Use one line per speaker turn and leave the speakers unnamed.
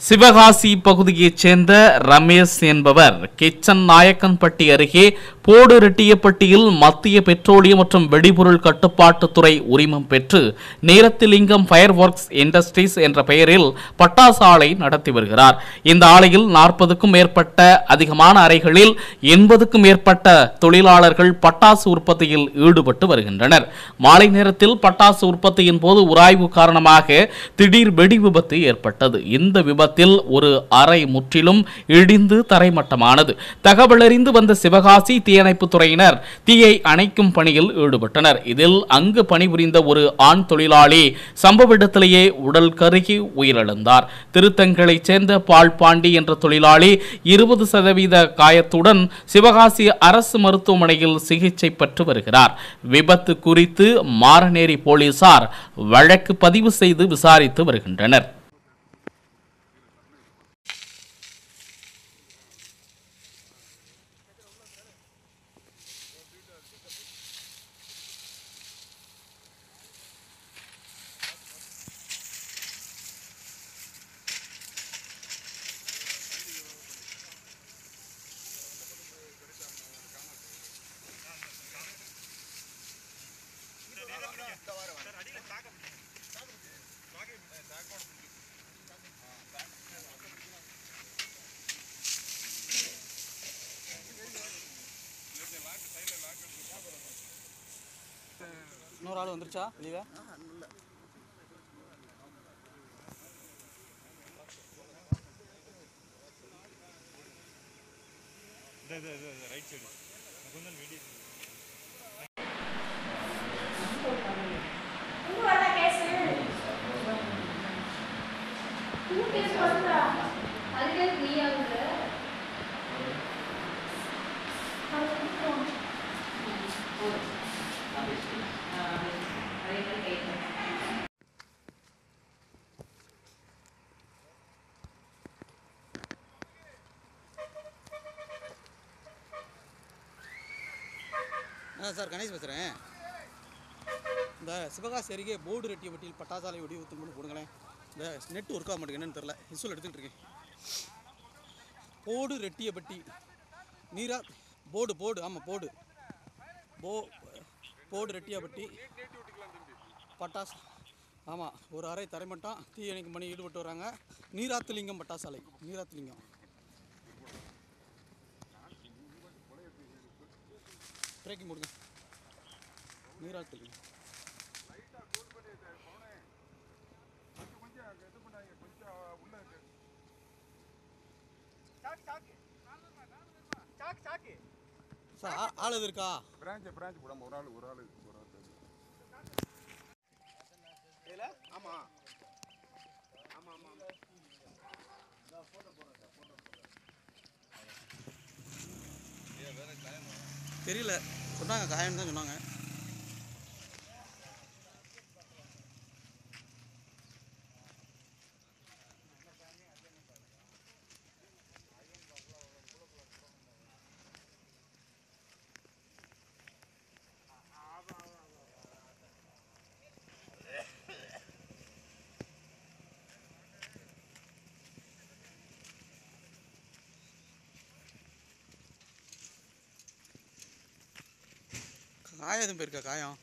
சிவகாசி பகுதியைச் சேர்ந்த ரமேஷ் என்பவர் கிச்சன் நாயக்கன்பட்டி அருகே போடு ரெட்டியப்பட்டியில் மத்திய பெட்ரோலியம் மற்றும் வெடிபொருள் கட்டுப்பாட்டுத்துறை உரிமம் பெற்று நீரத்திலிங்கம் ஃபயர் ஒர்க்ஸ் இண்டஸ்ட்ரீஸ் என்ற பெயரில் பட்டாசு ஆலை நடத்தி வருகிறார். இந்த ஆலையில் 40க்கும் மேற்பட்ட அதிகமான அறைகளில் 80க்கும் மேற்பட்ட தொழிலாளர்கள் பட்டாசு உற்பத்தியில் ஈடுபட்டு வருகின்றனர். மாலை நேரத்தில் பட்டாசு உற்பத்தியின் போது உராய்வு காரணமாக திடீர் வெடி விபத்து ஏற்பட்டது. இந்த விபத்தில் ஒரு அறை முற்றிலும் இடிந்து தரைமட்டமானது. தகவலறிந்து வந்த சிவகாசி தீயணைப்பு துறையினர் தீயை அணைக்கும் பணியில் ஈடுபட்டனர். இதில் அங்கு பணிபுரிந்த ஒரு ஆண் தொழிலாளி சம்பவ இடத்திலேயே உடல் கருகி உயிரிழந்தார். திருத்தங்களைச் சேர்ந்த பால் பாண்டி என்ற தொழிலாளி 20% காயத்துடன் சிவகாசி அரசு மருத்துவமனையில் சிகிச்சை பெற்று வருகிறார். விபத்து குறித்து மாரநேரி போலீசார் வழக்கு பதிவு செய்து விசாரித்து வருகின்றனர்.
இன்னொரு ஆள் வந்துருச்சா வெளியே? ரைட் சைடு கொஞ்சம் வீடியோ சார் கணேஷ் பேசுகிறேன். இந்த சிவகாசி அருகே போர்டு ரெட்டியப்பட்டியில் பட்டாசாலை வெடி ஊற்றுன்னு கொடுங்களேன். இந்த நெட் ஒர்க் ஆக மாட்டேங்க, என்னன்னு தெரில. விசுவல் எடுத்துக்கிட்டு இருக்கேன். போர்டு ரெட்டியப்பட்டி நீரா போர்டு ஆமாம் போர்டு ரெட்டியப்பட்டி பட்டாசு ஆமாம் ஒரு அறை தரைமட்டம் தீயணைக்கும் பணி ஈடுபட்டு வராங்க. நீராத்திலிங்கம் பட்டாசாலை நீராத்திலிங்கம் பிரேக்கிங் போடுங்க. நீராத்திலிங்கம் சார் ஆள் எது இருக்கா?
பிரான்ச் போடாம ஒரு ஆள்
தெரியல, சொன்னாங்க காயம் தான் சொன்னாங்க. காயம் எதுவும் போயிருக்கா? காயம்